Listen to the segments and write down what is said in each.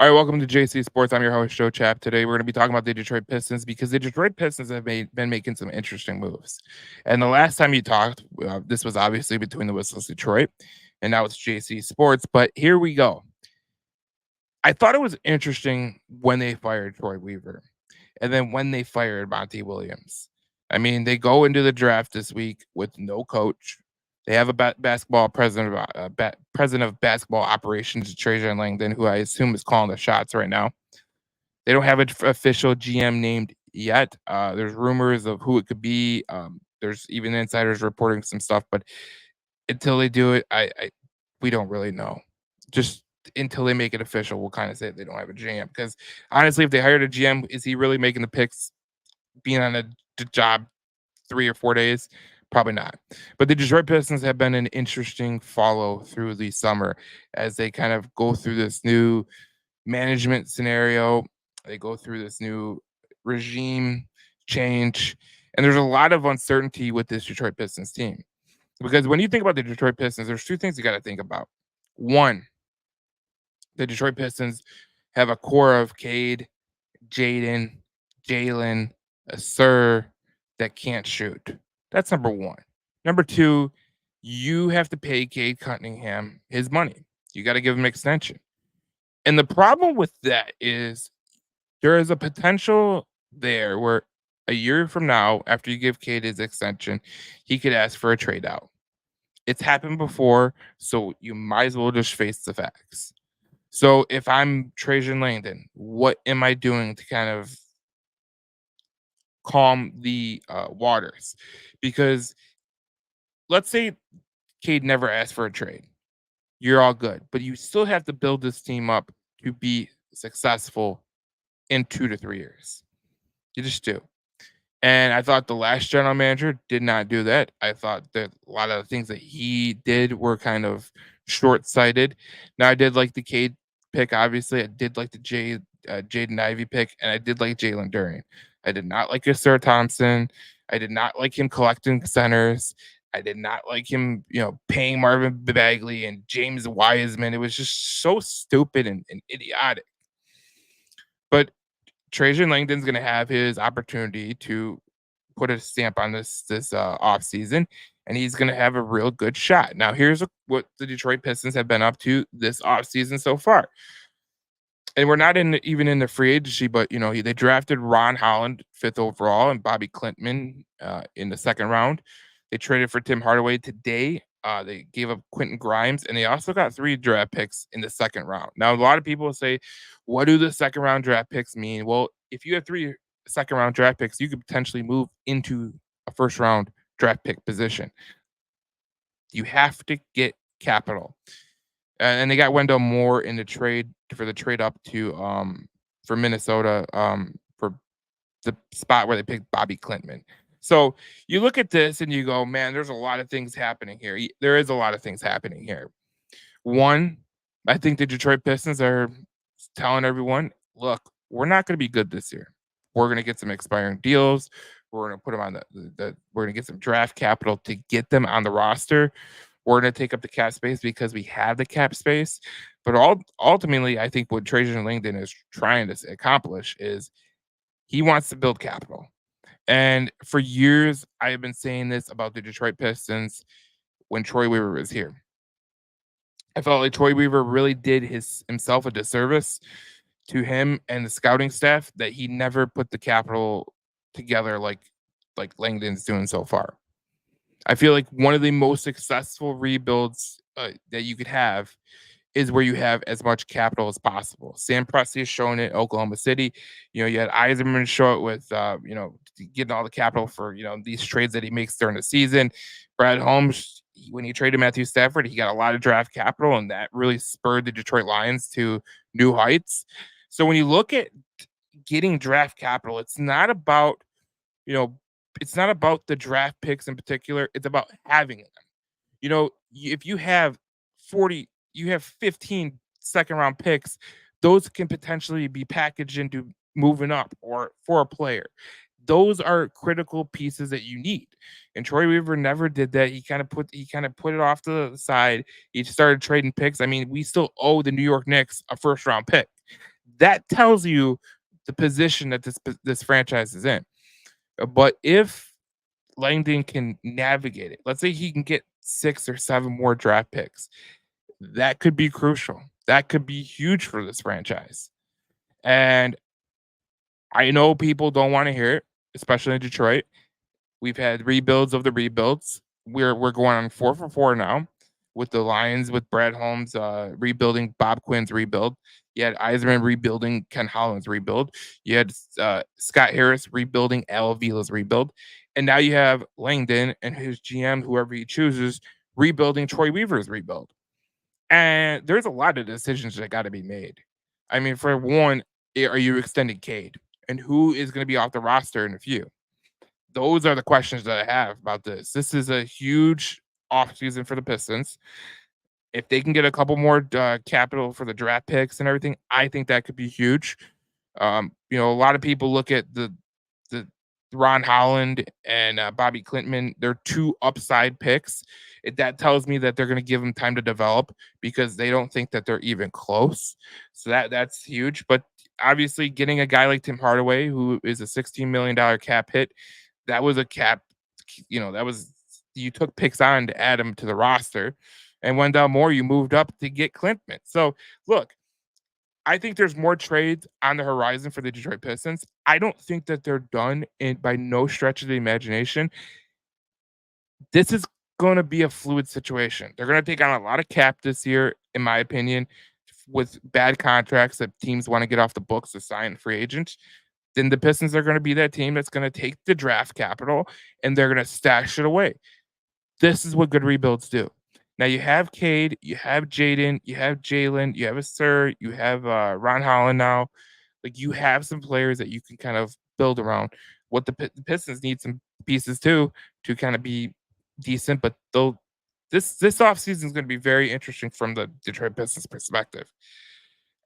All right, welcome to JC Sports. I'm your host, Joe Chap. Today, we're going to be talking about the Detroit Pistons because the Detroit Pistons have been making some interesting moves. And the last time you talked, this was obviously between the Whistles Detroit, and now it's JC Sports. But here we go. I thought it was interesting when they fired Troy Weaver, and then when they fired Monty Williams. I mean, they go into the draft this week with no coach. They have a basketball president of president of basketball operations, Trajan Langdon, who I assume is calling the shots right now. They don't have an official GM named yet. There's rumors of who it could be. There's even insiders reporting some stuff, but until they do it, I we don't really know. Just until they make it official, we'll kind of say they don't have a GM. Because honestly, if they hired a GM, is he really making the picks? Being on a job 3 or 4 days, probably not. But the Detroit Pistons have been an interesting follow through the summer as they kind of go through this new management scenario. They go through this new regime change, and there's a lot of uncertainty with this Detroit Pistons team. Because when you think about the Detroit Pistons, there's two things you got to think about. One, the Detroit Pistons have a core of Cade, Jaden, Jalen, a Sir that can't shoot. That's number one. Number two, you have to pay Cade Cunningham his money. You got to give him extension. And the problem with that is there is a potential there where a year from now, after you give Cade his extension, he could ask for a trade out. It's happened before, so you might as well just face the facts. So if I'm Trajan Langdon, what am I doing to kind of calm the waters? Because let's say Cade never asked for a trade. You're all good, but you still have to build this team up to be successful in 2 to 3 years. You just do. And I thought the last general manager did not do that. I thought that a lot of the things that he did were kind of short sighted. Now, I did like the Cade pick, obviously. I did like the Jaden Ivey pick, and I did like Jalen Duren. I did not like Sir Thompson. I did not like him collecting centers. I did not like him, paying Marvin Bagley and James Wiseman. It was just so stupid and idiotic. But Trajan Langdon's going to have his opportunity to put a stamp on this off season, and he's going to have a real good shot. Now, here's what the Detroit Pistons have been up to this off season so far, and we're not even in the free agency, but they drafted Ron Holland 5th overall and Bobby Clintman in the 2nd round. They traded for Tim Hardaway today. They gave up Quentin Grimes, and they also got 3 draft picks in the 2nd round. Now, a lot of people say, what do the 2nd round draft picks mean? Well, if you have 3 2nd round draft picks, you could potentially move into a 1st round draft pick position. You have to get capital. And they got Wendell Moore in the trade for the trade up to for Minnesota for the spot where they picked Bobby Clintman. So you look at this and you go, man, there's a lot of things happening here. There is a lot of things happening here. One, I think the Detroit Pistons are telling everyone, look, we're not going to be good this year. We're going to get some expiring deals. We're going to put them on we're going to get some draft capital to get them on the roster. We're going to take up the cap space because we have the cap space. But ultimately, I think what Trajan Langdon is trying to accomplish is he wants to build capital. And for years, I have been saying this about the Detroit Pistons when Troy Weaver was here. I felt like Troy Weaver really did himself a disservice to him and the scouting staff that he never put the capital together like Langdon's doing so far. I feel like one of the most successful rebuilds that you could have is where you have as much capital as possible. Sam Presti has shown it in Oklahoma City. You had Eiserman show it with, getting all the capital for, these trades that he makes during the season. Brad Holmes, when he traded Matthew Stafford, he got a lot of draft capital, and that really spurred the Detroit Lions to new heights. So when you look at getting draft capital, it's not about, it's not about the draft picks in particular. It's about having them. If you have 15 second round picks, those can potentially be packaged into moving up or for a player. Those are critical pieces that you need. And Troy Weaver never did that. He kind of put it off to the side. He started trading picks. I mean, we still owe the New York Knicks a 1st round pick. That tells you the position that this franchise is in. But if Langdon can navigate it, let's say he can get 6 or 7 more draft picks, that could be crucial. That could be huge for this franchise. And I know people don't want to hear it, especially in Detroit. We've had rebuilds of the rebuilds. We're going on 4 for 4 now with the Lions with Brad Holmes rebuilding Bob Quinn's rebuild. You had Eisman rebuilding Ken Holland's rebuild. You had Scott Harris rebuilding Al Avila's rebuild. And now you have Langdon and his GM, whoever he chooses, rebuilding Troy Weaver's rebuild. And there's a lot of decisions that got to be made. I mean, for one, are you extending Cade? And who is going to be off the roster in a few? Those are the questions that I have about this. This is a huge offseason for the Pistons. If they can get a couple more capital for the draft picks and everything, I think that could be huge. A lot of people look at the Ron Holland and Bobby Clinton. They're two upside picks. That tells me that they're going to give them time to develop because they don't think that they're even close. So that's huge. But obviously, getting a guy like Tim Hardaway, who is a $16 million cap hit, that was a cap. That was you took picks on to add him to the roster, and Wendell Moore you moved up to get Clinton. So look, I think there's more trades on the horizon for the Detroit Pistons. I don't think that they're done by no stretch of the imagination. This is going to be a fluid situation. They're going to take on a lot of cap this year, in my opinion, with bad contracts that teams want to get off the books to sign free agents. Then the Pistons are going to be that team that's going to take the draft capital and they're going to stash it away. This is what good rebuilds do. Now you have Cade, you have Jaden, you have Jalen, you have a Sir, you have Ron Holland now. Like you have some players that you can kind of build around. What the Pistons need some pieces too to kind of be decent, but though this offseason is going to be very interesting from the Detroit Pistons perspective.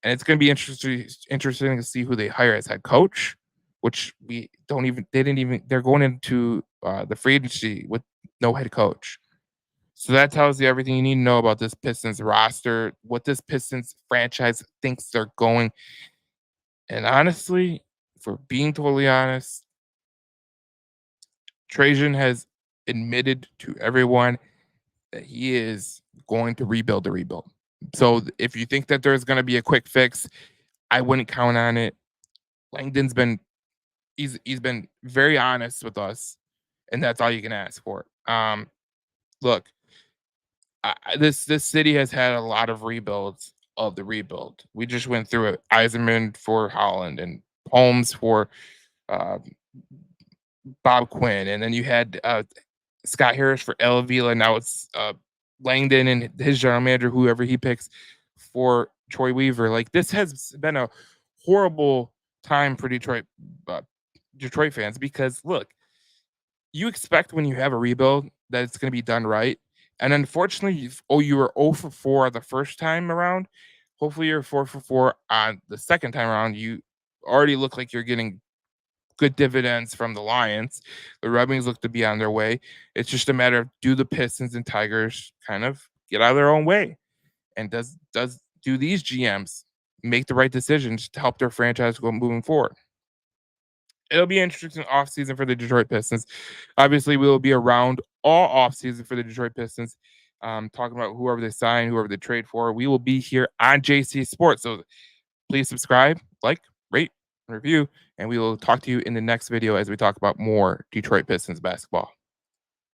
And it's going to be interesting to see who they hire as head coach, which we don't even they didn't even they're going into the free agency with no head coach. So that tells you everything you need to know about this Pistons roster, what this Pistons franchise thinks they're going. And honestly, for being totally honest, Trajan has admitted to everyone that he is going to rebuild the rebuild. So if you think that there's going to be a quick fix, I wouldn't count on it. Langdon's been he's been very honest with us, and that's all you can ask for. Look, this city has had a lot of rebuilds of the rebuild. We just went through it. Eisenman for Holland and Holmes for uh, Bob Quinn, and then you had Scott Harris for El Avila. Now it's Langdon and his general manager, whoever he picks for Troy Weaver. Like this has been a horrible time for Detroit fans because look, you expect when you have a rebuild that it's going to be done right. And unfortunately, you were 0 for 4 the first time around. Hopefully, you're 4 for 4 on the second time around. You already look like you're getting good dividends from the Lions. The Red Wings look to be on their way. It's just a matter of do the Pistons and Tigers kind of get out of their own way, and do these GMs make the right decisions to help their franchise go moving forward? It'll be an interesting offseason for the Detroit Pistons. Obviously, we will be around all offseason for the Detroit Pistons, talking about whoever they sign, whoever they trade for. We will be here on JC Sports. So please subscribe, like, rate, review, and we will talk to you in the next video as we talk about more Detroit Pistons basketball.